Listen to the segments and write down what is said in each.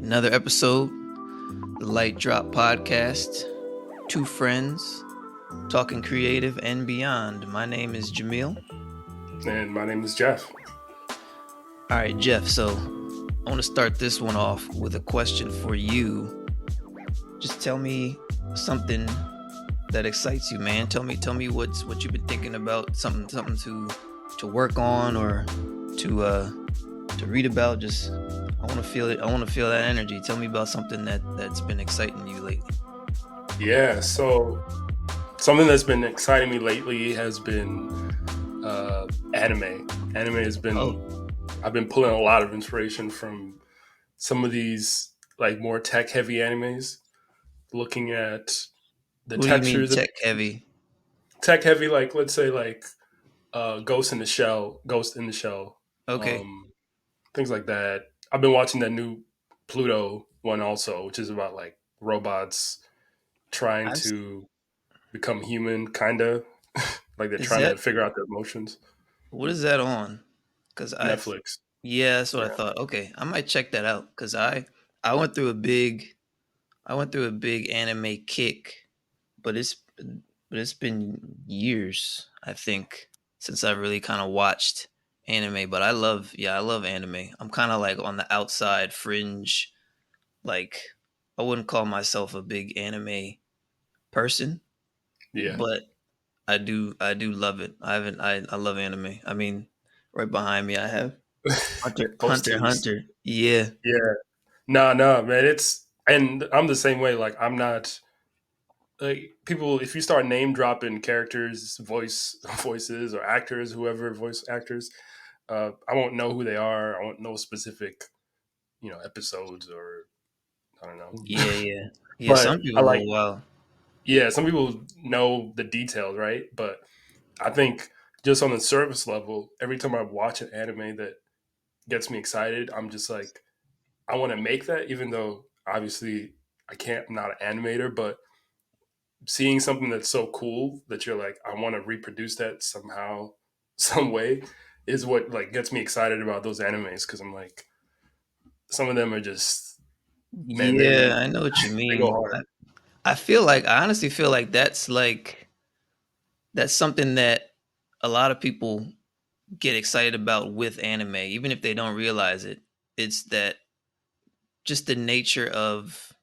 Another episode, the Lightdrop podcast. Two friends talking creative and beyond. My name is Jamil. And my name is Jeff. All right, Jeff. So I want to start this one off with a question for you. Just tell me something that excites you, man. Tell me what you've been thinking about. Something to work on or to read about. Just I want to feel it. I want to feel that energy. Tell me about something that's been exciting you lately. Yeah, so something that's been exciting me lately has been anime. Anime has been I've been pulling a lot of inspiration from some of these like more tech heavy animes, looking at the What do you mean textures of tech heavy? tech heavy, like let's say like Ghost in the Shell, Okay. um, things like that. I've been watching that new Pluto one also, which is about like robots trying I've, to become human, kind of like they're is trying to that figure out their emotions. what is that on? Cause Netflix. yeah, that's what I Yeah. thought. Okay, I might check that out. Cause I went through a big anime kick, but it's been years, I think, since I really kind of watched anime. But I love anime. I'm kind of like on the outside fringe. Like I wouldn't call myself a big anime person, Yeah. but I do love it. I love anime. I mean, right behind me I have Hunter Posters. Hunter. Yeah. Yeah. No, man. And I'm the same way. Like, I'm not like people. If you start name dropping characters, voices, or actors, whoever voice actors, I won't know who they are. I won't know specific, episodes or I don't know. Yeah, yeah. Yeah, some But I people like, go, wow. yeah, some people know the details, right? But I think just on the surface level, every time I watch an anime that gets me excited, I'm just like, I want to make that, even though obviously I can't, I'm not an animator, but seeing something that's so cool that you're like, I want to reproduce that somehow, some way is what like gets me excited about those animes. Cause I'm like, some of them are just, man, Yeah, I know what you they go mean. hard. I honestly feel like that's something that a lot of people get excited about with anime, even if they don't realize it. It's that just the nature of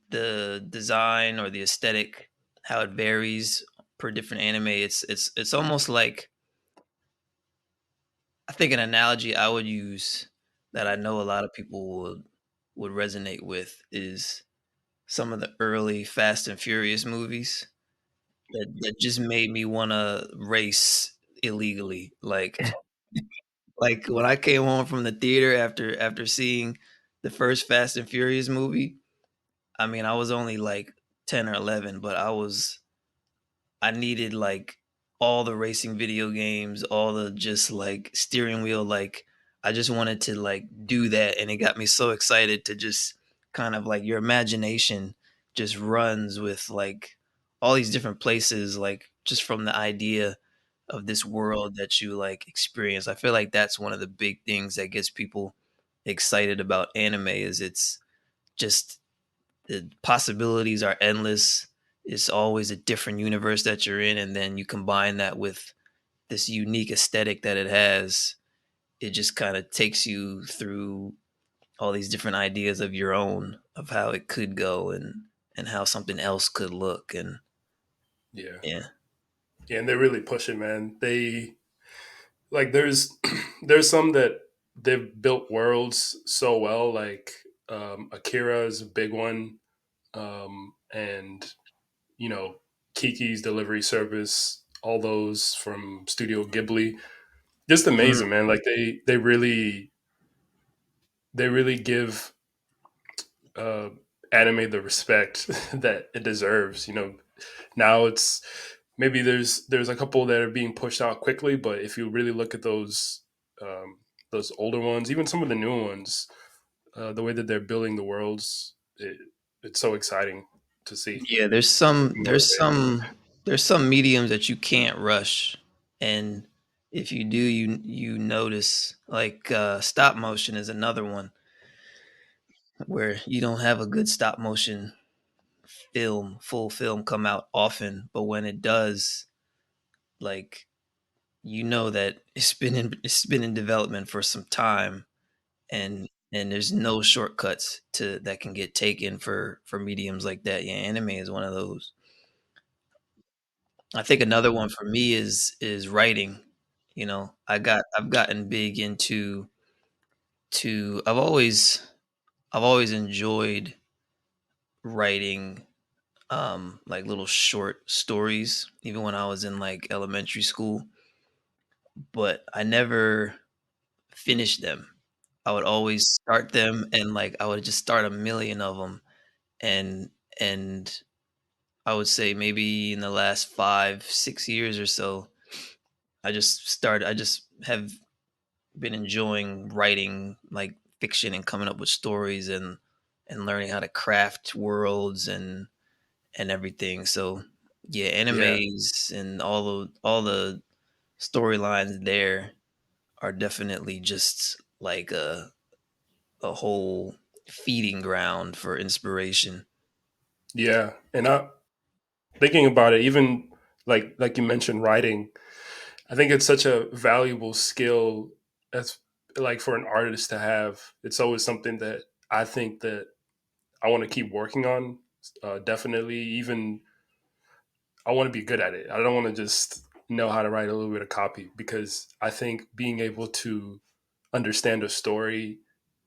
the design or the aesthetic, how it varies per different anime. It's almost like I think an analogy I would use that I know a lot of people would resonate with is some of the early Fast and Furious movies that just made me want to race illegally. Like when I came home from the theater after seeing the first Fast and Furious movie, I mean, I was only like 10 or 11, but I needed like all the racing video games, all the just like steering wheel. Like I just wanted to like do that. And it got me so excited to just kind of like your imagination just runs with like all these different places, like just from the idea of this world that you like experience. I feel like that's one of the big things that gets people excited about anime is it's just the possibilities are endless. It's always a different universe that you're in, and then you combine that with this unique aesthetic that it has. It just kind of takes you through all these different ideas of your own of how it could go and how something else could look. And Yeah. yeah, Yeah. And they're really pushing, man. They, like, there's some that they've built worlds so well, like, Akira is a big one. And you know, Kiki's Delivery Service, all those from Studio Ghibli. Just mm, amazing, man. Like they really give uh, anime the respect that it deserves. Now it's maybe there's a couple that are being pushed out quickly, but if you really look at those older ones, even some of the newer ones, the way that they're building the worlds, it's so exciting to see. yeah. Motivating. There's some mediums that you can't rush, and if you do, you notice. Like stop motion is another one. where you don't have a good stop motion full film come out often, but when it does, like, you know that it's been in development for some time, and there's no shortcuts to that can get taken for mediums like that. Yeah, anime is one of those. I think another one for me is writing. I've gotten big into to I've always enjoyed writing like little short stories even when I was in like elementary school, but I never finished them. I would always start them, and like I would just start a million of them, and and I would say maybe in the last 5 6 years or so, I just have been enjoying writing like fiction and coming up with stories and learning how to craft worlds and everything. So yeah, Yeah, animes and all the storylines there are definitely just like a whole feeding ground for inspiration. yeah. And I thinking about it, even like you mentioned, writing. I think it's such a valuable skill that's like for an artist to have. It's always something that I think that I want to keep working on. Definitely, even I want to be good at it. I don't want to just know how to write a little bit of copy because I think being able to understand a story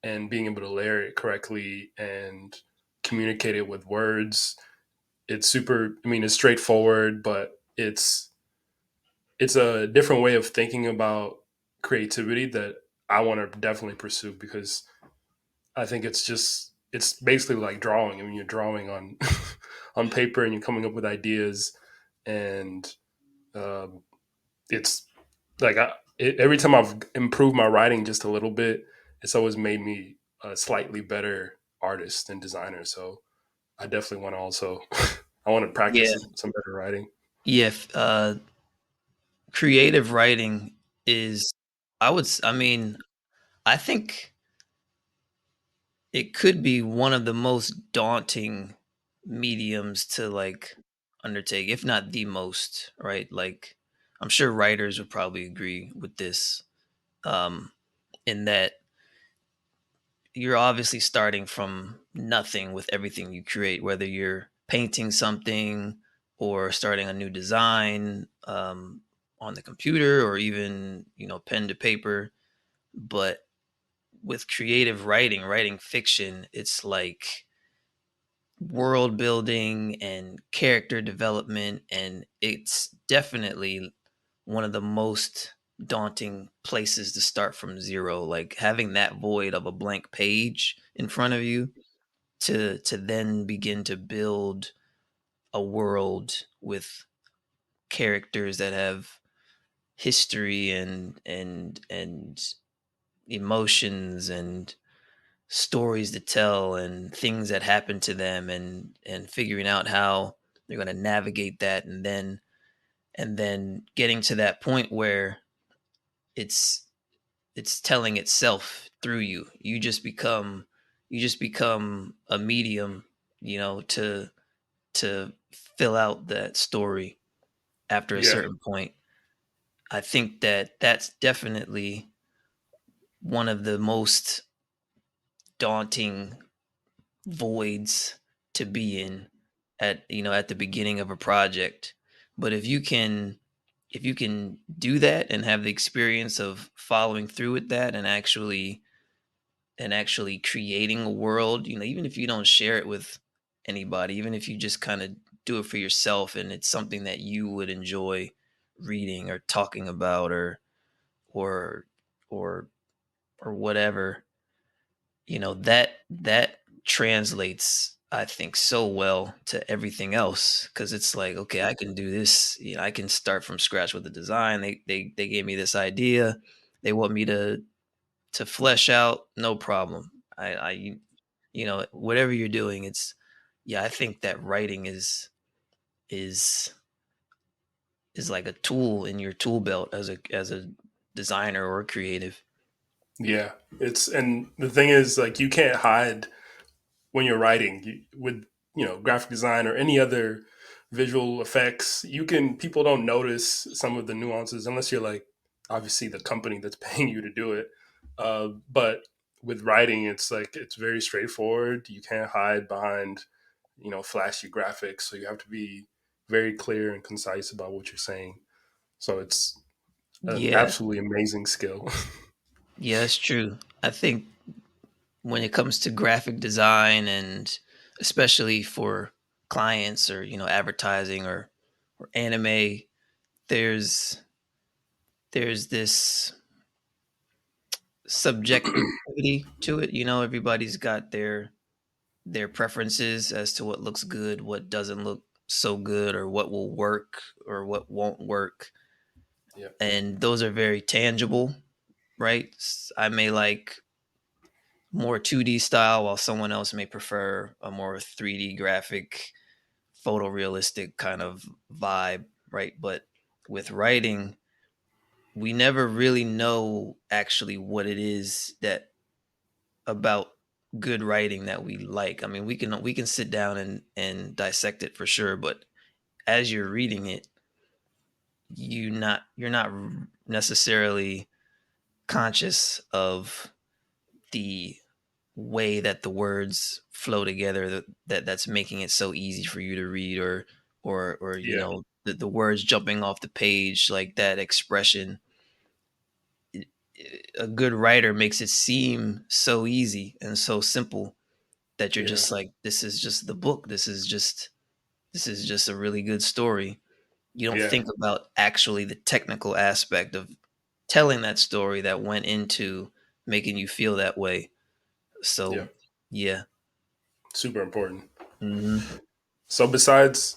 and being able to layer it correctly and communicate it with words, it's super. I mean, it's straightforward, but it's a different way of thinking about creativity that I want to definitely pursue because I think it's basically like drawing. I mean, you're drawing on on paper and you're coming up with ideas, and um, it's like every time I've improved my writing just a little bit, it's always made me a slightly better artist and designer. So I definitely want to also I want to practice Yeah, some better writing. yeah. Creative writing is, I mean, I think it could be one of the most daunting mediums to like undertake, if not the most, right? Like, I'm sure writers would probably agree with this, um, in that you're obviously starting from nothing with everything you create, whether you're painting something or starting a new design on the computer or even, pen to paper. But with creative writing, writing fiction, it's like world building and character development, and it's definitely one of the most daunting places to start from zero, like having that void of a blank page in front of you to then begin to build a world with characters that have history and emotions and stories to tell and things that happen to them, and figuring out how they're going to navigate that, and then getting to that point where it's it's telling itself through you. You just become a medium, to fill out that story after a Yeah, certain point. I think that that's definitely one of the most daunting voids to be in at the beginning of a project. But if you can do that and have the experience of following through with that, and actually creating a world, even if you don't share it with anybody, even if you just kind of do it for yourself and it's something that you would enjoy reading or talking about, or or or whatever, that translates, I think, so well to everything else, because it's like, okay, I can do this. I can start from scratch with the design. They gave me this idea. They want me to flesh out, no problem. Whatever you're doing, it's yeah, I think that writing is is like a tool in your tool belt as a designer or a creative. yeah. It's and the thing is like you can't hide when you're writing with graphic design or any other visual effects. You can People don't notice some of the nuances unless you're like obviously the company that's paying you to do it. But with writing, it's like it's very straightforward. You can't hide behind flashy graphics, so you have to be very clear and concise about what you're saying. So it's an Yeah, absolutely amazing skill. yeah, that's true. I think when it comes to graphic design and especially for clients or advertising or anime, there's there's this subjectivity to it. Everybody's got their preferences as to what looks good, what doesn't look so good, or what will work or what won't work. Yeah, And those are very tangible, right? I may like more 2D style while someone else may prefer a more 3D graphic, photorealistic kind of vibe, right? But with writing, we never really know actually what it is that about good writing that we like. I mean, we can sit down and dissect it for sure, but as you're reading it, you're not necessarily conscious of the way that the words flow together that's making it so easy for you to read, or yeah, the words jumping off the page, like that expression. A good writer makes it seem so easy and so simple that you're yeah, just like, this is just the book, this is just a really good story. You don't yeah, think about actually the technical aspect of telling that story that went into making you feel that way. yeah. So yeah. Super important. Hmm. So besides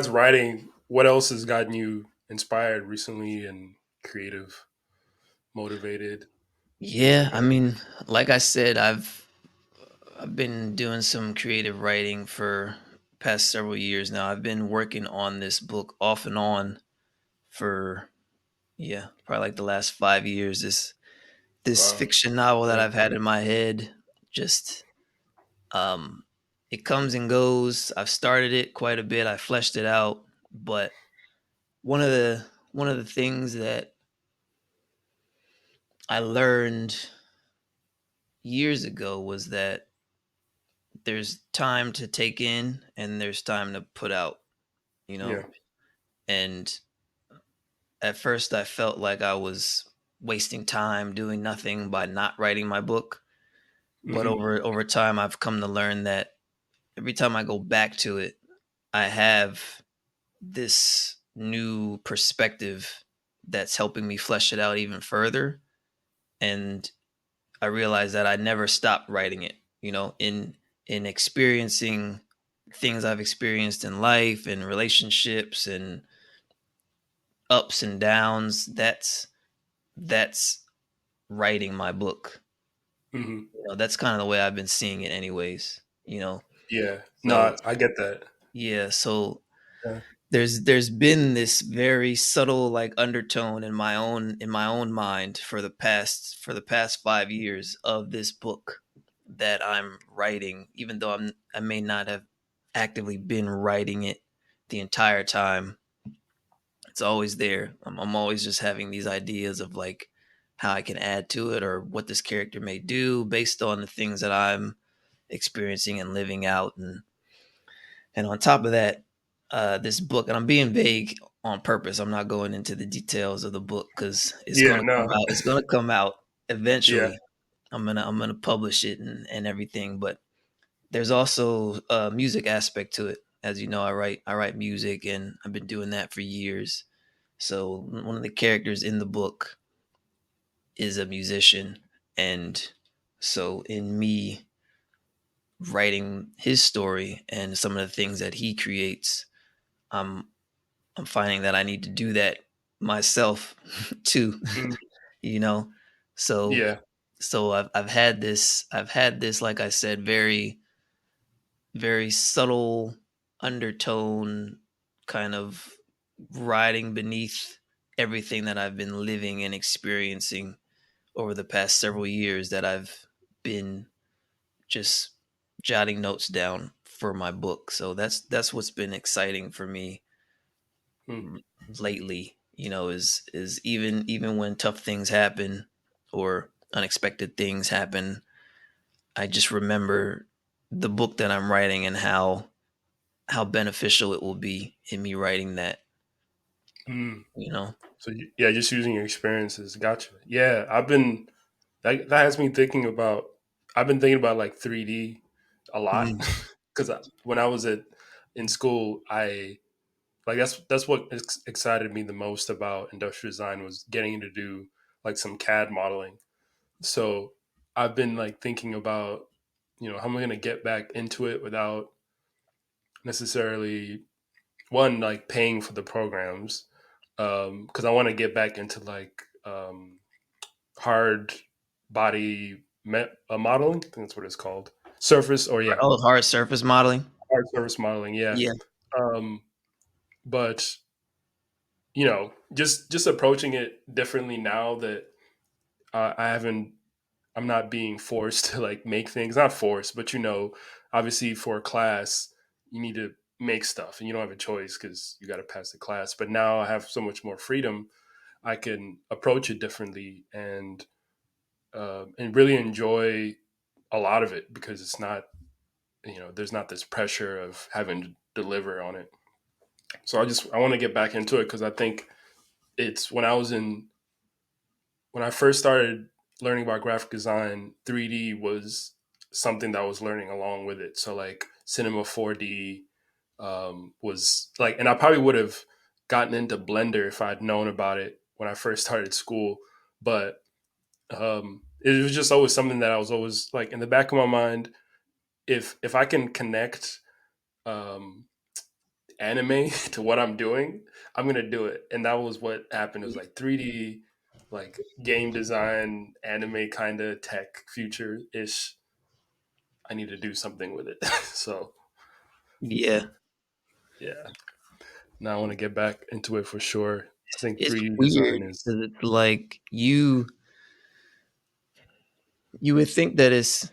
writing, what else has gotten you inspired recently and creative, motivated, things Yeah, like I that? mean, like I said, I've been doing some creative writing for past several years now. I've been working on this book off and on for, yeah, probably like the last 5 years. This Wow. fiction novel that Yeah. I've had in my head, just um it comes and goes. I've started it quite a bit. I fleshed it out, but one of the things that I learned years ago was that there's time to take in and there's time to put out, you Yeah. know. And at first I felt like I was wasting time doing nothing by not writing my book, but Hmm. over time I've come to learn that every time I go back to it, I have this new perspective that's helping me flesh it out even further. And I realized that I never stopped writing it, in experiencing things I've experienced in life and relationships and ups and downs. That's writing my book. Hmm. That's kind of the way I've been seeing it anyways. Yeah. No, So I get that. yeah, so Yeah. there's been this very subtle like undertone in my own mind for the past 5 years of this book that I'm writing, even though I may not have actively been writing it the entire time. It's always there. I'm always just having these ideas of like how I can add to it or what this character may do based on the things that I'm experiencing and living out. And on top of that, this book, and I'm being vague on purpose. I'm not going into the details of the book because it's Yeah. gonna come No. out. It's gonna come out Yeah. eventually. I'm gonna publish it and everything. But there's also a music aspect to it. As you know, I write music, and I've been doing that for years. So one of the characters in the book is a musician, and so in me writing his story and some of the things that he creates, I'm I'm finding that I need to do that myself too, Mm. you know. So Yeah. I've had this, like I said, very very subtle undertone kind of riding beneath everything that I've been living and experiencing over the past several years, that I've been just jotting notes down for my book. So that's what's been exciting for me Hmm. lately, is even when tough things happen or unexpected things happen, I just remember the book that I'm writing and how beneficial it will be in me writing that, Hmm. you know. So yeah, just using your experiences. Gotcha. Yeah, that has me thinking about. I've been thinking about like 3D a lot Mm. because when I was at in school, I like that's what excited me the most about industrial design was getting to do like some CAD modeling. So I've been like thinking about how am I going to get back into it without necessarily one like paying for the programs because I want to get back into like hard body modeling. I think that's what it's called. Surface or yeah, Oh, hard surface modeling. hard surface modeling. Yeah. Yeah. Um, but just approaching it differently now that I haven't. I'm not being forced to like make things. Not forced, but obviously for a class, you need to make stuff, and you don't have a choice because you got to pass the class. But now I have so much more freedom. I can approach it differently and really enjoy a lot of it because it's not there's not this pressure of having to deliver on it. So I want to get back into it because I think it's when I first started learning about graphic design, 3D was something that I was learning along with it. So like Cinema 4D was like, and I probably would have gotten into Blender if I'd known about it when I first started school. But it was just always something that I was always like in the back of my mind. If I can connect um, anime to what I'm doing, I'm gonna do it. And that was what happened. It was like 3D, like game design, anime kind of tech future ish. I need to do something with it. So Yeah. yeah, now I want to get back into it for sure. I think It's 3D design weird is 'cause it's like you would think that it's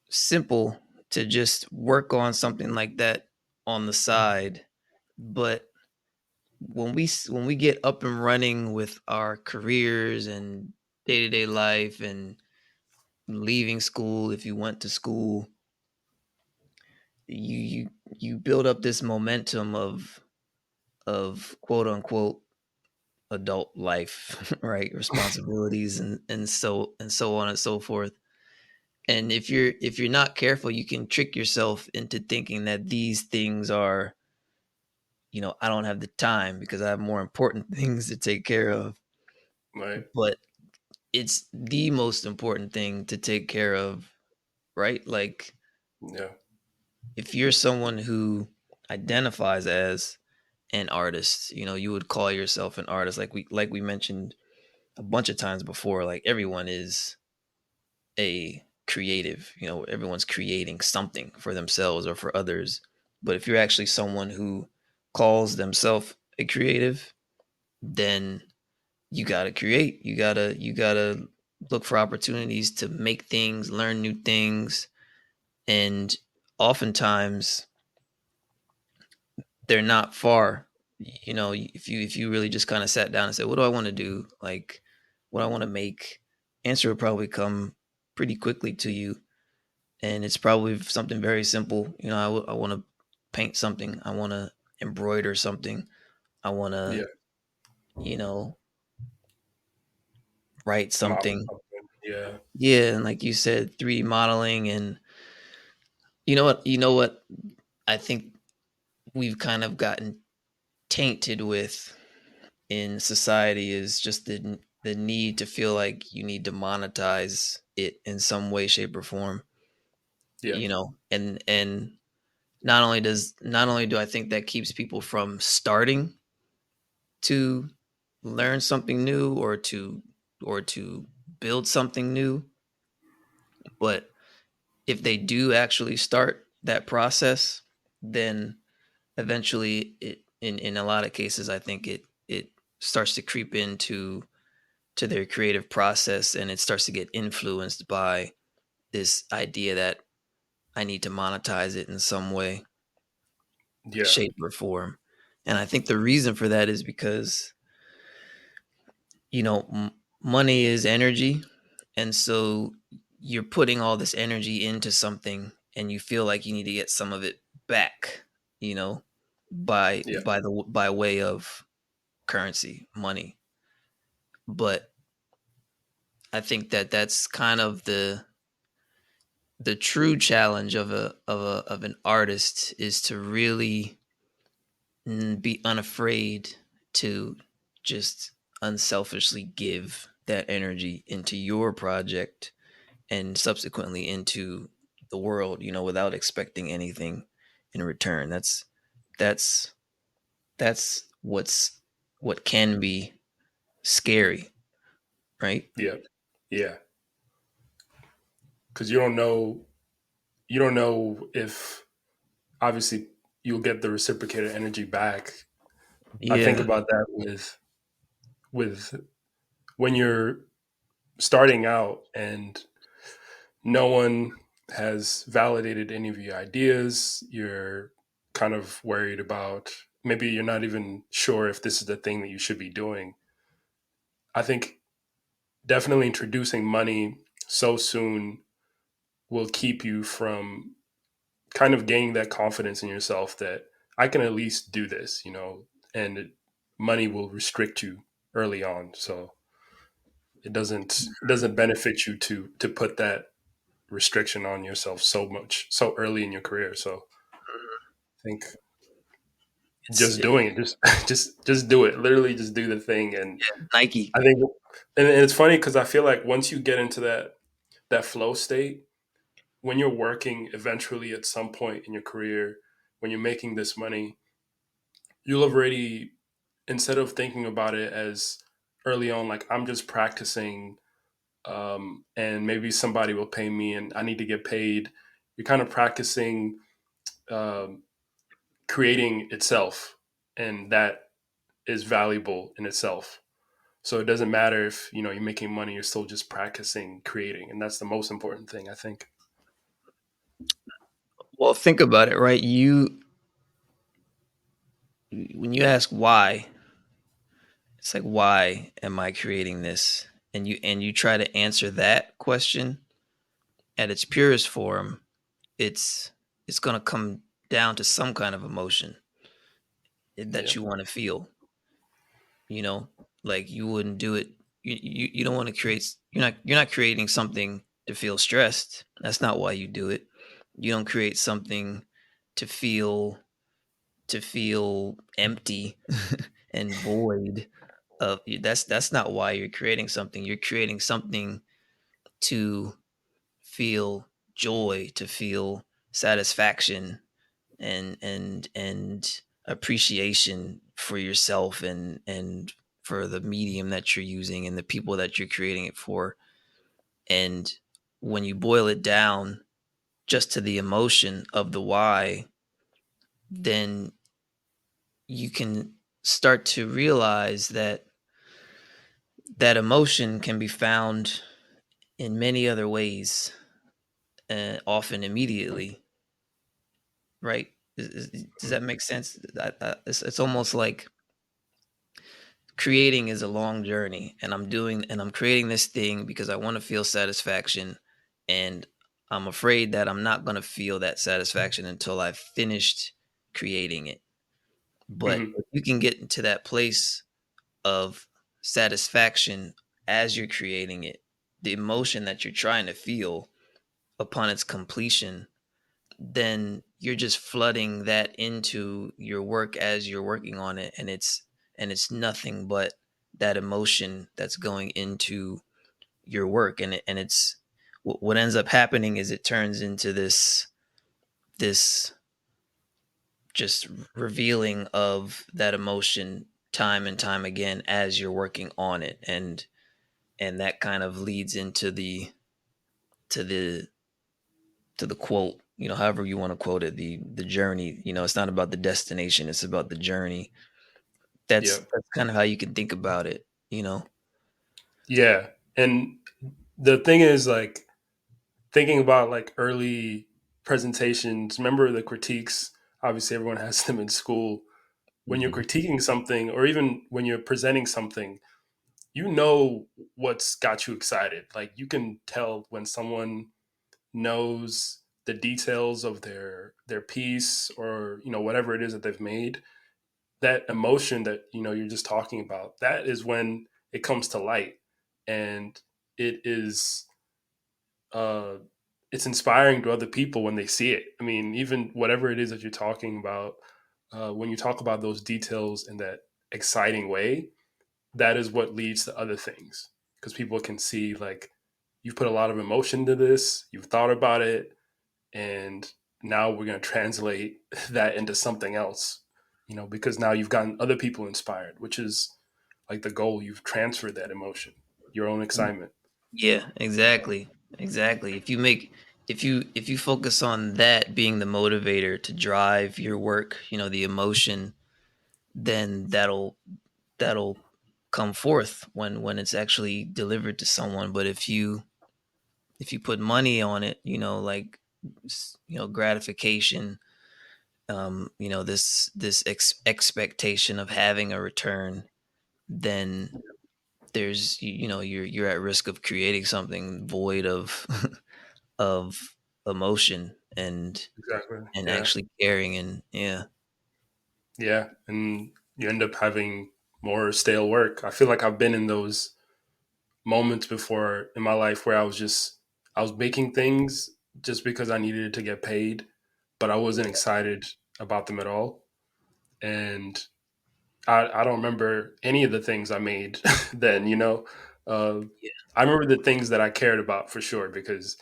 simple to just work on something like that on the side, but when we get up and running with our careers and day-to-day life and leaving school, if you went to school, you build up this momentum of quote unquote adult life, right? Responsibilities and so on and so forth. And if you're not careful, you can trick yourself into thinking that these things are, I don't have the time because I have more important things to take care of. right. But it's the most important thing to take care of, right? Like, Yeah, if you're someone who identifies as an artist, you would call yourself an artist, like we mentioned a bunch of times before. Like, everyone is a creative, everyone's creating something for themselves or for others. But if you're actually someone who calls themselves a creative, then you got to create. You got to look for opportunities to make things, learn new things. And oftentimes they're not far. If you really just kind of sat down and said, what do I want to do? Like, what I want to make, answer would probably come pretty quickly to you. And it's probably something very simple. I want to paint something. I want to embroider something. I want yeah, to, you know, write model something. something. Yeah, Yeah, and like you said, 3D modeling. And you know what I think we've kind of gotten tainted with in society is just the need to feel like you need to monetize it in some way, shape, or form. yeah, And not only do I think that keeps people from starting to learn something new or to build something new, but if they do actually start that process, then eventually in a lot of cases I think it starts to creep into their creative process, and it starts to get influenced by this idea that I need to monetize it in some way, Yeah. shape, or form. And I think the reason for that is because, you know, money is energy. And so you're putting all this energy into something and you feel like you need to get some of it back, you know, Yeah. by way of currency, money. But I think that that's kind of the true challenge of an artist is to really be unafraid to just unselfishly give that energy into your project and subsequently into the world, you know, without expecting anything in return. That's that's what can be scary, right? Yeah. Yeah. Because you don't know if obviously you'll get the reciprocated energy back. I think Yeah. about that with when you're starting out and no one has validated any of your ideas. You're kind of worried about maybe you're not even sure if this is the thing that you should be doing. I think definitely introducing money so soon will keep you from kind of gaining that confidence in yourself that I can at least do this, you know, and money will restrict you early on. So it doesn't benefit you to put that restriction on yourself so much so early in your career. So I think It's just doing it, just just do it. Literally, just do the thing. And Nike. I think, and it's funny because I feel like once you get into that flow state, when you're working, eventually at some point in your career, when you're making this money, you'll have already, instead of thinking about it as early on, like I'm just practicing, and maybe somebody will pay me, and I need to get paid. You're kind of practicing. Um, Creating itself, and that is valuable in itself. So it doesn't matter if you're making money, you're still just practicing creating, and that's the most important thing, I think. Well, think about it, right? When you ask why, it's like why am I creating this? And you try to answer that question at its purest form, it's it's going to come down to some kind of emotion Yeah. that you want to feel, you know? Like you wouldn't do it you don't want to create you're not creating something to feel stressed. That's not why you do it. You don't create something to feel empty and void of that's not why you're creating something. You're creating something to feel joy, to feel satisfaction and appreciation for yourself and for the medium that you're using and the people that you're creating it for. And when you boil it down just to the emotion of the why, then you can start to realize that that emotion can be found in many other ways, often immediately, right? Does that make sense? It's almost like creating is a long journey, and I'm creating this thing because I want to feel satisfaction, and I'm afraid that I'm not going to feel that satisfaction until I've finished creating it. But Hmm. if you can get into that place of satisfaction as you're creating it, the emotion that you're trying to feel upon its completion, then you're just flooding that into your work as you're working on it, and it's nothing but that emotion that's going into your work, and it's what ends up happening is it turns into this just revealing of that emotion time and time again as you're working on it, and that kind of leads into to the the quote, however you want to quote it, the journey. It's not about the destination, it's about the journey. Yeah. That's kind of how you can think about it. Yeah. And the thing is, like, thinking about like early. presentations, remember the critiques. Obviously, everyone has them in school. When you're Hmm. critiquing something, or even when you're presenting something, you know what's got you excited. Like you can tell when someone knows the details of their piece, or whatever it is that they've made. That emotion that you're just talking about, that is when it comes to light, and it is uh it's inspiring to other people when they see it. I mean, even whatever it is that you're talking about, when you talk about those details in that exciting way, that is what leads to other things, because people can see, like, you've put a lot of emotion into this, you've thought about it, and now we're going to translate that into something else, because now you've gotten other people inspired, which is like the goal. You've transferred that emotion, your own excitement. Yeah, exactly. Exactly. If you focus on that being the motivator to drive your work, the emotion, then that'll come forth when it's actually delivered to someone. But if you put money on it, like gratification, this expectation of having a return, then there's you're at risk of creating something void of of emotion Exactly. and Yeah. actually caring. And yeah. Yeah. And you end up having more stale work. I feel like I've been in those moments before in my life where I was making things just because I needed to get paid, but I wasn't excited about them at all. And I don't remember any of the things I made then. Uh, Yeah, I remember the things that I cared about for sure, because,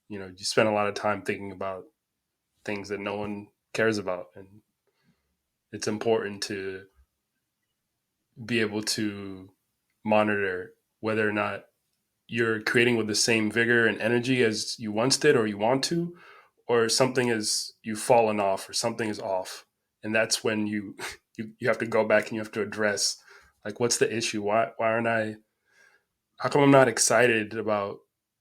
you spend a lot of time thinking about things that no one cares about. And it's important to be able to monitor whether or not you're creating with the same vigor and energy as you once did, or you want to, or something is, you've fallen off, or something is off. And that's when you have to go back and you have to address, like, what's the issue? Why aren't I, how come I'm not excited about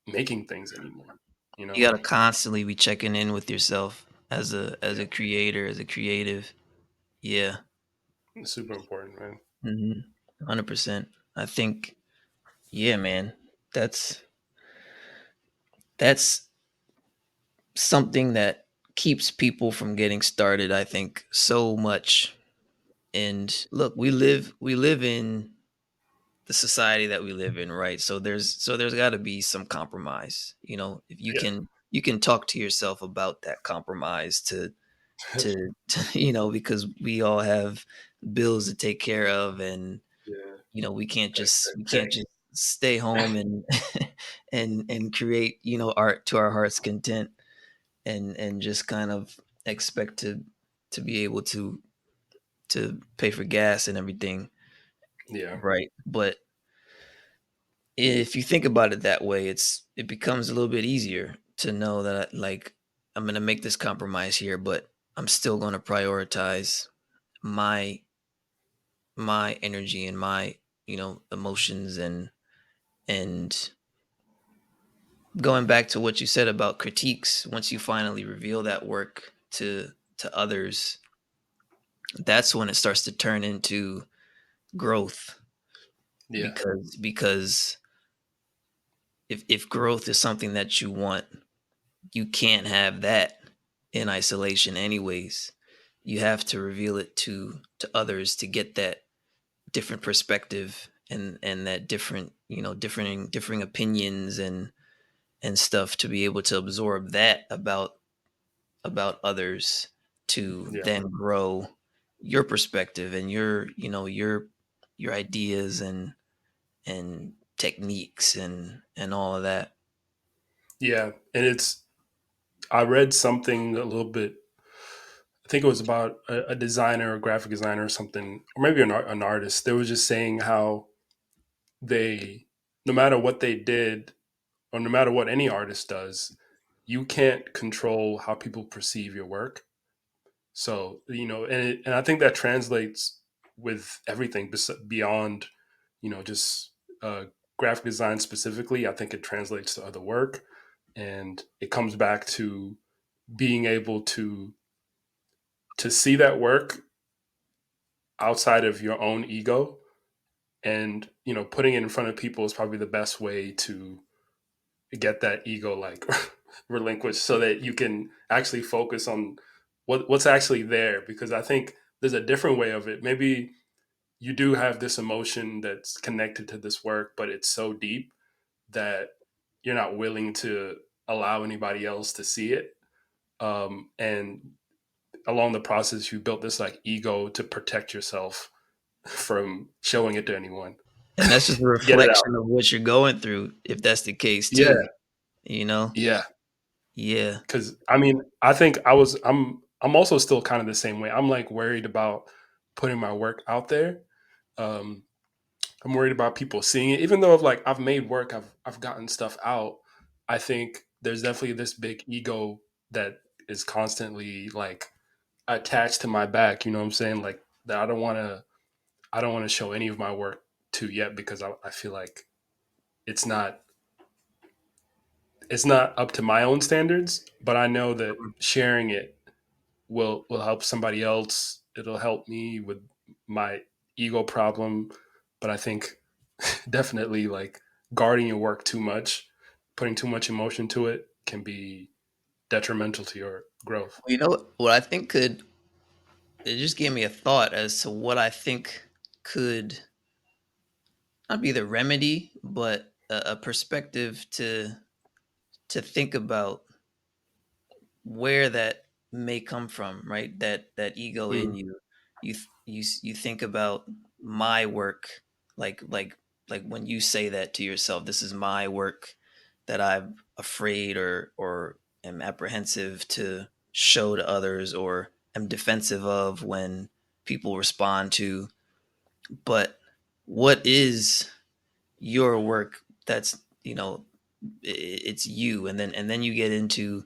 making things anymore? You you know, gotta constantly be checking in with yourself as a yeah, creator, as a creative. Yeah. it's super important, man. 100%. I think, yeah, man, that's that's something that keeps people from getting started, I think, so much. And look, we live in the society that we live in, right? So there's got to be some compromise. If Yeah, you can talk to yourself about that compromise to because we all have bills to take care of. And yeah, we can't that, just that we check. can't just stay home and and create art to our heart's content, and just kind of expect to be able to pay for gas and everything, Yeah, right? But if you think about it that way, it becomes a little bit easier to know that, like, I'm going to make this compromise here, but I'm still going to prioritize my my energy and my emotions. And going back to what you said about critiques, once you finally reveal that work to others, that's when it starts to turn into growth. yeah, Because if growth is something that you want, you can't have that in isolation anyways. You have to reveal it to others to get that different perspective, and that differing opinions and stuff, to be able to absorb that about others, to yeah, then grow your perspective and your ideas and techniques and all of that. yeah. And I read something a little bit. I think it was about a designer, a graphic designer, or something, or maybe an artist. They were just saying how they, no matter what they did, or no matter what any artist does, you can't control how people perceive your work. So, and I think that translates with everything beyond, just uh, graphic design specifically. I think it translates to other work, and it comes back to being able to see that work outside of your own ego, and putting it in front of people is probably the best way to get that ego like relinquished, so that you can actually focus on what's actually there. Because I think there's a different way of it. Maybe you do have this emotion that's connected to this work, but it's so deep that you're not willing to allow anybody else to see it. And along the process, you built this like ego to protect yourself from showing it to anyone. And that's just a Get it out. reflection of what you're going through, if that's the case Yeah, too, you know? yeah. Yeah. Because I mean, I think I'm also still kind of the same way. I'm like worried about putting my work out there. Um, I'm worried about people seeing it, even though I've made work, I've gotten stuff out. I think there's definitely this big ego that is constantly like attached to my back. You know what I'm saying? Like that I don't want to show any of my work to yet, because I feel like it's not it's not up to my own standards. But I know that sharing it will help somebody else. It'll help me with my ego problem. But I think definitely like guarding your work too much, putting too much emotion to it, can be detrimental to your growth. You know what I think could, it just gave me a thought as to what I think could not be the remedy, but a perspective to think about where that may come from, right? That ego in Mm, you. You think about my work, like when you say that to yourself, this is my work that I'm afraid or am apprehensive to show to others or am defensive of when people respond to. But what is your work that's, it's you, and then you get into,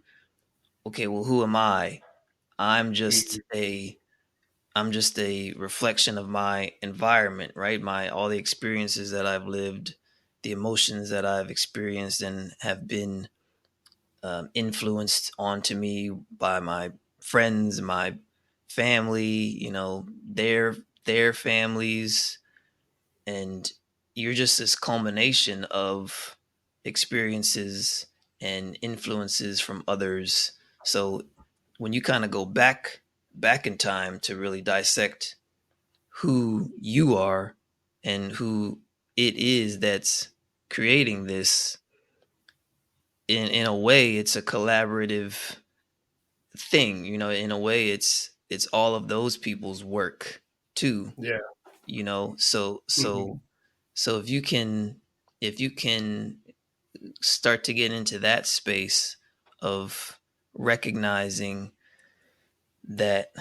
okay, well, who am I? I'm just mm, a I'm just a reflection of my environment, right? My all the experiences that I've lived, the emotions that I've experienced and have been influenced onto me by my friends, my family, their families, and you're just this culmination of experiences and influences from others. So when you kind of go back in time to really dissect who you are and who it is that's creating this, in a way it's a collaborative thing. In a way it's all of those people's work too. yeah. So Hmm. so if you can start to get into that space of recognizing that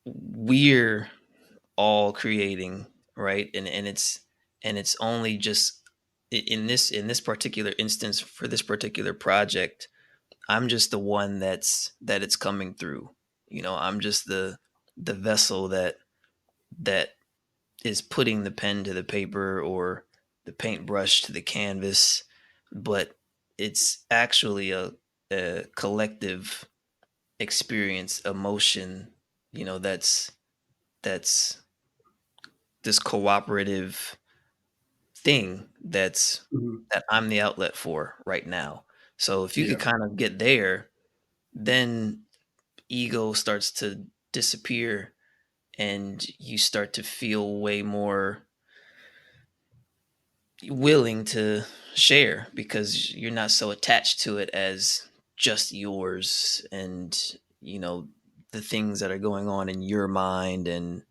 we're all creating, right? And it's only just in this particular instance, for this particular project, I'm just the one that it's coming through. I'm just the vessel that is putting the pen to the paper or the paintbrush to the canvas, but it's actually a collective experience, emotion, that's this cooperative thing Hmm. that I'm the outlet for right now. So if you Yeah. could kind of get there, then ego starts to disappear and you start to feel way more willing to share because you're not so attached to it as just yours, and the things that are going on in your mind, and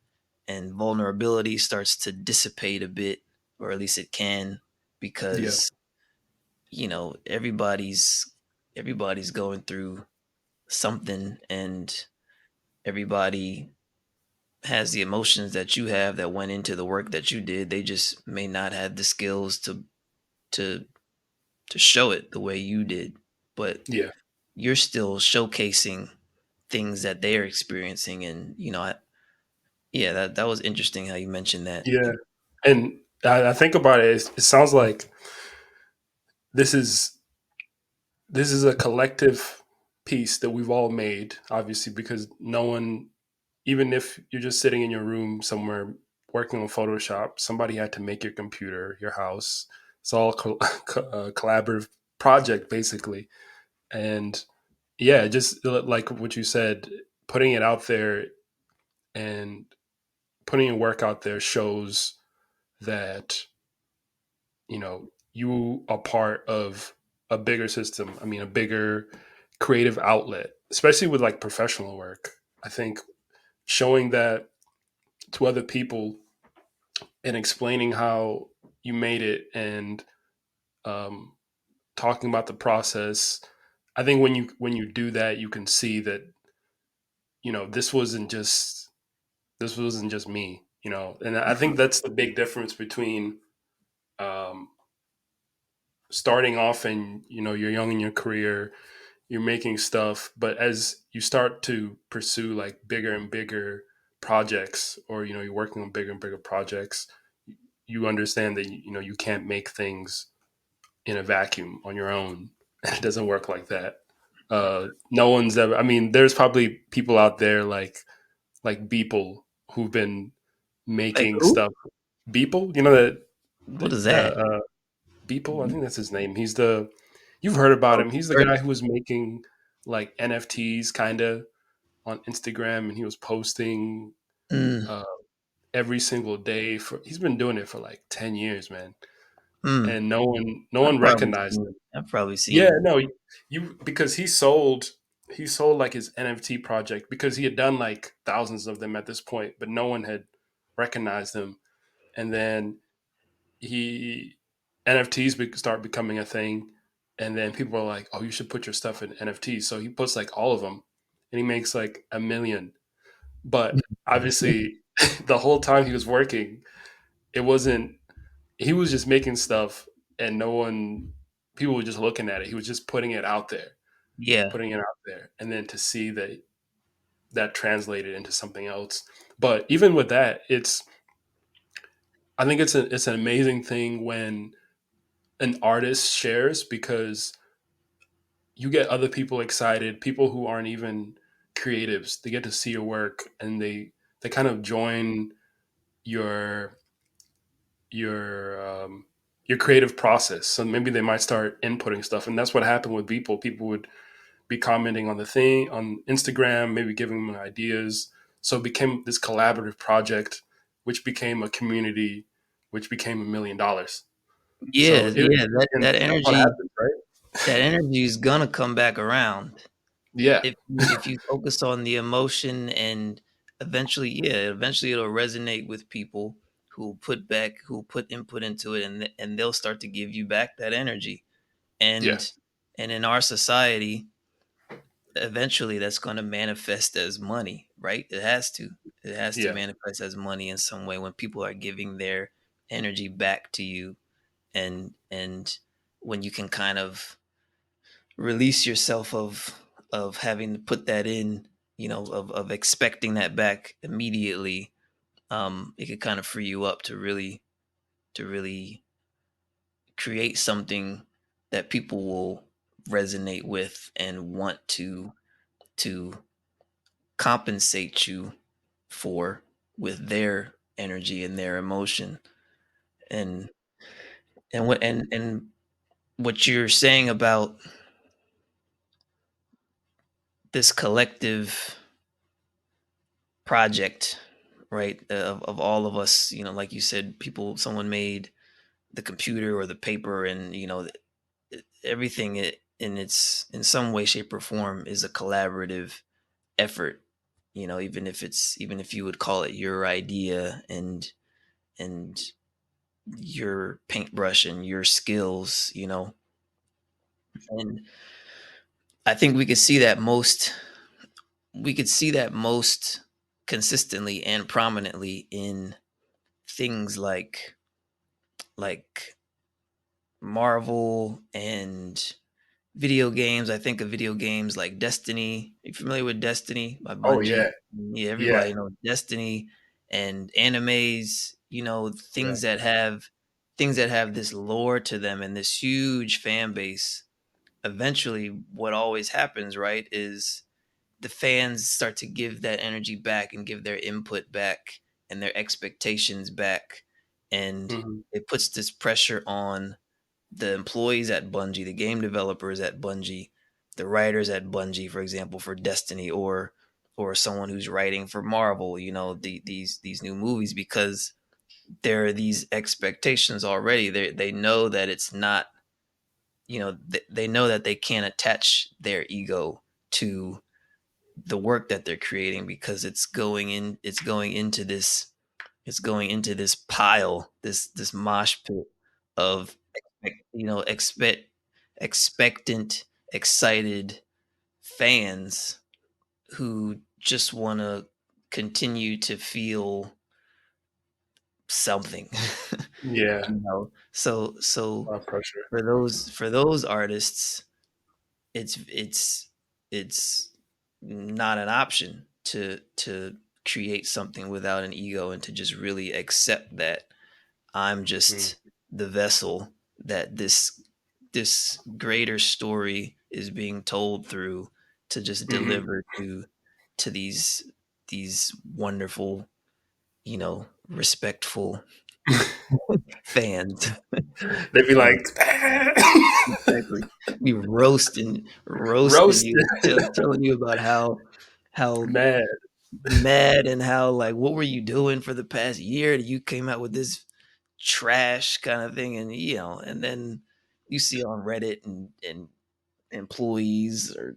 vulnerability starts to dissipate a bit, or at least it can, Yeah. because everybody's going through something, and everybody has the emotions that you have that went into the work that you did. They just may not have the skills to to show it the way you did, but Yeah. you're still showcasing things that they're experiencing. And yeah, that was interesting how you mentioned that. Yeah. And I think about it, it sounds like this is this is a collective. piece that we've all made, obviously, because no one, even if you're just sitting in your room somewhere working on Photoshop, somebody had to make your computer, your house. It's all a collaborative project, basically. And yeah, just like what you said, putting it out there and putting your work out there shows that, you are part of a bigger system. I mean, a bigger creative outlet, especially with like professional work. I think showing that to other people and explaining how you made it, and um, talking about the process. I think when you do that, you can see that, this wasn't just me. And I think that's the big difference between um, starting off and you're young in your career, you're making stuff, but as you start to pursue like bigger and bigger projects, or you're working on bigger and bigger projects, you understand that you can't make things in a vacuum on your own. It doesn't work like that. No one's ever. I mean, there's probably people out there like Beeple who've been Like making who? stuff. Beeple, you know that What is the that? Beeple. I think that's his name. You've heard about Oh, him. He's the heard guy of who was making like NFTs kind of on Instagram, and he was posting it. uh, every single day for. He's been doing it for like 10 years, man, Mm. and no one I've probably recognized seen him. it. I've probably seen Yeah, it. no, you because he sold like his NFT project because he had done like thousands of them at this point, but no one had recognized him. And then he NFTs start becoming a thing, and then people are like, "Oh, you should put your stuff in NFTs." So he puts like all of them, and he makes like 1 million. But obviously, the whole time he was working, it wasn't. He was just making stuff, and no one, people were just looking at it. He was just Yeah. putting it out there, and then to see that translated into something else. But even with that, I think it's an amazing thing when an artist shares, because you get other people excited, people who aren't even creatives. They get to see your work, and they kind of join your your your creative process. So maybe they might start inputting stuff, and that's what happened with people. People would be commenting on the thing on Instagram, maybe giving them ideas. So it became this collaborative project, which became a community, which became $1 million. So Yeah, yeah, and that's what happens, right? that energy is gonna come back around. Yeah, If you focus on the emotion, and eventually it'll resonate with people who put input into it, and they'll start to give you back that energy. yeah, And in our society, eventually that's going to manifest as money, right? It has to yeah, manifest as money in some way when people are giving their energy back to you, and when you can kind of release yourself of having to put that in, of expecting that back immediately. It could kind of free you up to really create something that people will resonate with and want to compensate you for with their energy and their emotion. and and what you're saying about this collective project, right? Of all of us, like you said, someone made the computer or the paper, and everything in some way, shape, or form is a collaborative effort. Even if you would call it your idea, and your paintbrush and your skills, and I think we could see that most consistently and prominently in things like Marvel and video games. I think of video games like Destiny. Are you familiar with Destiny by oh Bungie? yeah, Yeah, yeah, everybody knows Destiny. And animes, yeah, things that have this lore to them and this huge fan base. eventually what always happens, right, is the fans start to give that energy back and give their input back and their expectations back, and Mhm. it puts this pressure on the employees at Bungie, the game developers at Bungie, the writers at Bungie, for example, for Destiny, or someone who's writing for Marvel, these new movies, because there are these expectations already. They know that it's not, they know that they can't attach their ego to the work that they're creating, because it's going into this pile, this mosh pit of expectant, excited fans who just want to continue to feel something. Yeah, So a lot of pressure. for those artists, it's it's not an option to create something without an ego, and to just really accept that I'm Mm. just the vessel that this greater story is being told through, to just Mhm. deliver to these wonderful, respectful fans. They'd be Yeah, like, exactly. Be roasting roasted, you, telling you about how mad. mad, and how, like, what were you doing for the past year that you came out with this trash kind of thing, and and then you see on Reddit, and employees are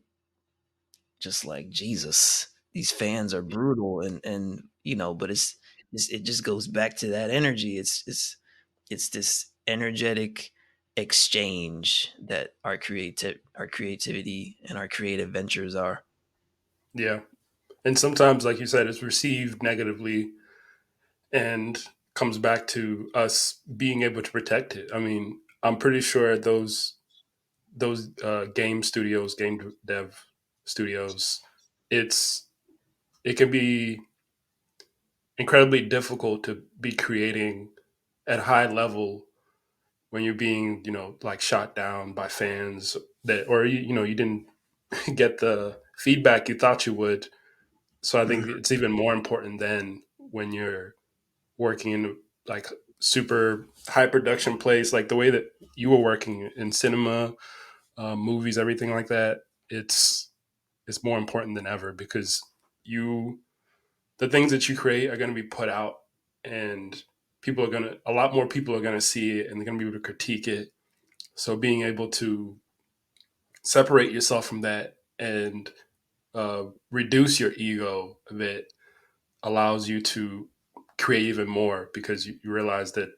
just like, Jesus, these fans are brutal, and but it just goes back to that energy. It's this energetic exchange that our creativity and our creative ventures are. Yeah. And sometimes, like you said, it's received negatively and comes back to us being able to protect it. I mean, I'm pretty sure those game studios, game dev studios, it's it can be incredibly difficult to be creating at a high level when you're being, like shot down by fans that, or you didn't get the feedback you thought you would. So I think Mhm. it's even more important than when you're working in like super high production place, like the way that you were working in cinema, movies, everything like that. It's it's more important than ever because you the things that you create are going to be put out, and a lot more people are going to see it, and they're going to be able to critique it. So being able to separate yourself from that and reduce your ego a bit allows you to create even more because you realize that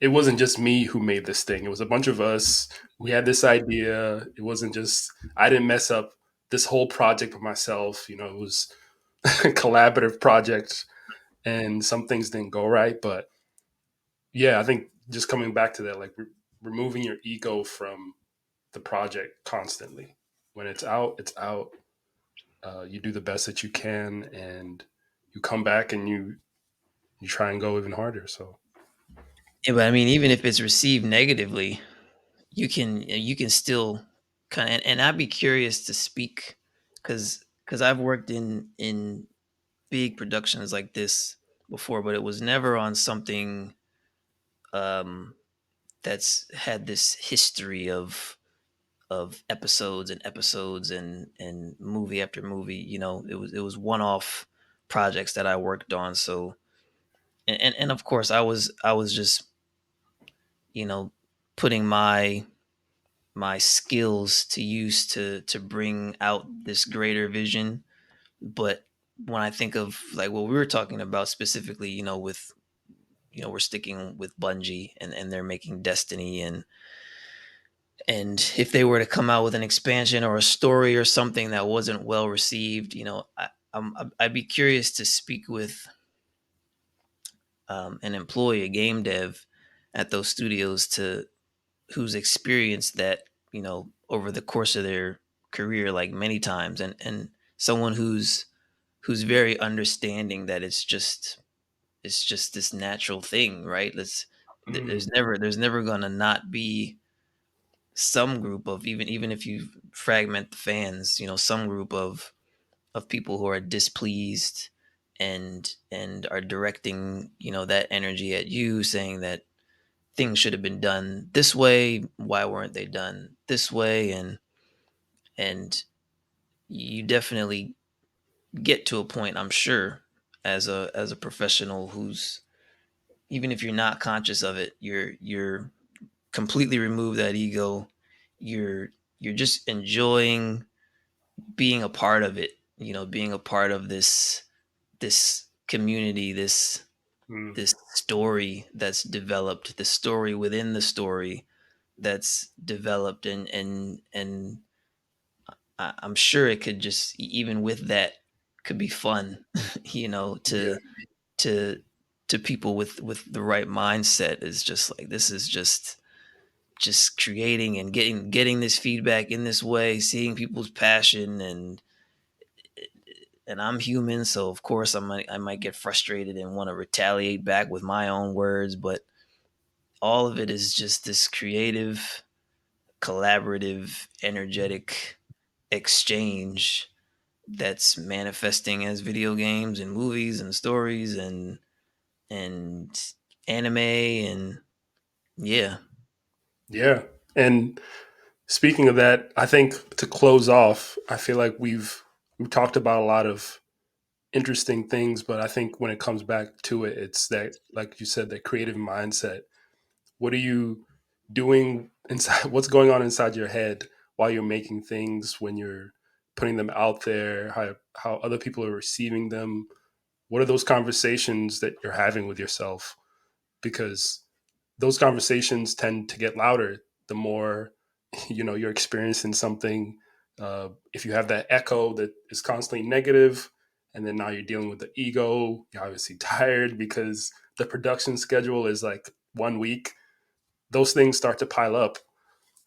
it wasn't just me who made this thing. It was a bunch of us. We had this idea. It wasn't just I didn't mess up this whole project by myself. It was a collaborative project, and some things didn't go right. But yeah, I think just coming back to that, like removing your ego from the project constantly. When it's out, it's out. You do the best that you can, and you come back and you try and go even harder. So Yeah, but I mean, even if it's received negatively, you can still kind of, and I'd be curious to speak, because I've worked in big productions like this before, but it was never on something um that's had this history of episodes and episodes, and movie after movie. It was one-off projects that I worked on. So, and of course, I was just, you know putting my skills to use to bring out this greater vision. But when I think of, like, what we were talking about specifically, with, we're sticking with Bungie, and they're making Destiny, and if they were to come out with an expansion or a story or something that wasn't well received, I'd be curious to speak with an employee, a game dev at those studios, to who's experienced that, over the course of their career, like, many times, and someone who's very understanding that it's just this natural thing, right? mm, There's never gonna not be some group of, even if you fragment the fans, some group of people who are displeased and are directing, that energy at you, saying that things should have been done this way. Why weren't they done this way? And you definitely get to a point, I'm sure, as a professional who's, even if you're not conscious of it, you're completely remove that ego. You're just enjoying being a part of it, being a part of this community, Mm, this story that's developed, the story within the story that's developed. And I'm sure it could just, even with that, could be fun, yeah, to to people with the right mindset. Is just like, this is just creating and getting this feedback in this way, seeing people's passion. And I'm human, so of course I might get frustrated and want to retaliate back with my own words, but all of it is just this creative, collaborative, energetic exchange that's manifesting as video games and movies and stories and anime. And yeah. yeah. And speaking of that, I think to close off, I feel like we've talked about a lot of interesting things, but I think when it comes back to it, it's that, like you said, that creative mindset. What are you doing inside? What's going on inside your head while you're making things, when you're putting them out there? How other people are receiving them? What are those conversations that you're having with yourself? Because those conversations tend to get louder the more you're experiencing something. If you have that echo that is constantly negative, and then now you're dealing with the ego, you're obviously tired because the production schedule is like 1 week. Those things start to pile up.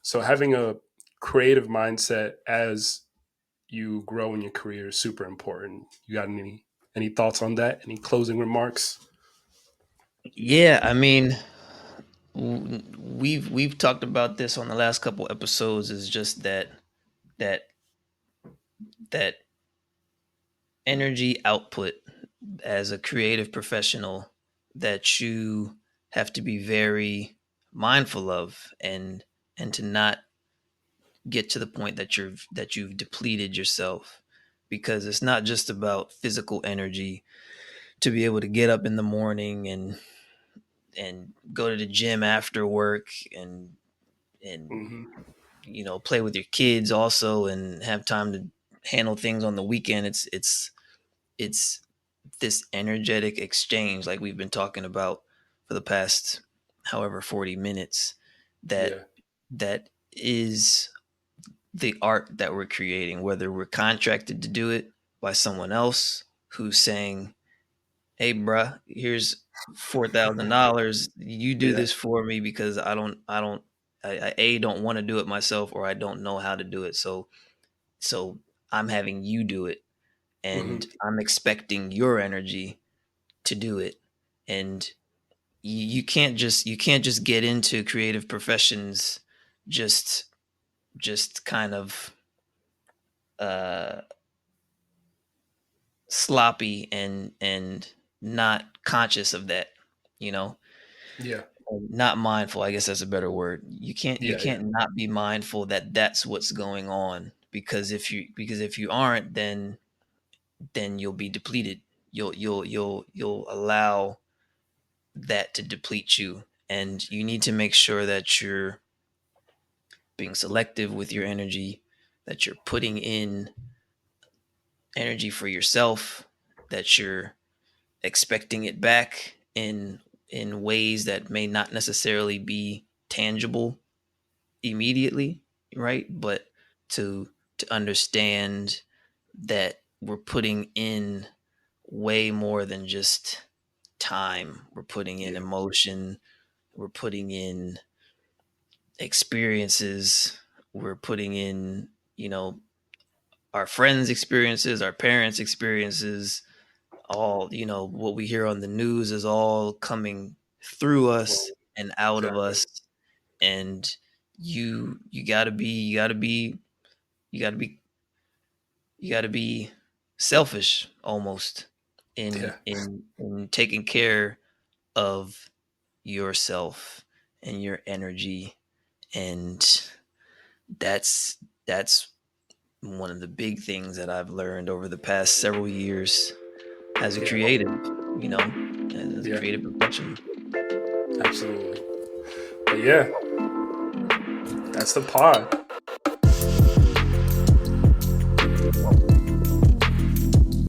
So having a creative mindset as you grow in your career is super important. You got any thoughts on that? Any closing remarks? Yeah, I mean, we've talked about this on the last couple episodes, is just that that energy output as a creative professional that you have to be very mindful of, and to not get to the point that you've depleted yourself, because it's not just about physical energy to be able to get up in the morning and go to the gym after work, and Hmm. play with your kids also, and have time to handle things on the weekend. It's this energetic exchange, like we've been talking about for the past however 40 minutes, that Yeah. that is the art that we're creating, whether we're contracted to do it by someone else who's saying, hey bruh, here's $4,000, you do Yeah. this for me, because I don't want to do it myself, or I don't know how to do it. So I'm having you do it, Hmm. and I'm expecting your energy to do it. And you can't just get into creative professions just kind of uh sloppy and not conscious of that, you know Yeah. not mindful, I guess that's a better word. You Yeah. Yeah. can't not be mindful that that's what's going on, because if you aren't, then you'll be depleted. You'll allow that to deplete you, and you need to make sure that you're being selective with your energy, that you're putting in energy for yourself, that you're expecting it back in ways that may not necessarily be tangible immediately, right? But to understand that we're putting in way more than just time. We're putting in Yeah. emotion, we're putting in experiences, we're putting in, our friends' experiences, our parents' experiences, all, what we hear on the news is all coming through us Well, and out of exactly. us. And you gotta be you gotta be you gotta be selfish almost Yeah. in taking care of yourself and your energy, and that's one of the big things that I've learned over the past several years as a Yeah. creative, you know, as a Yeah. creative professional. Absolutely. But yeah, that's the pod.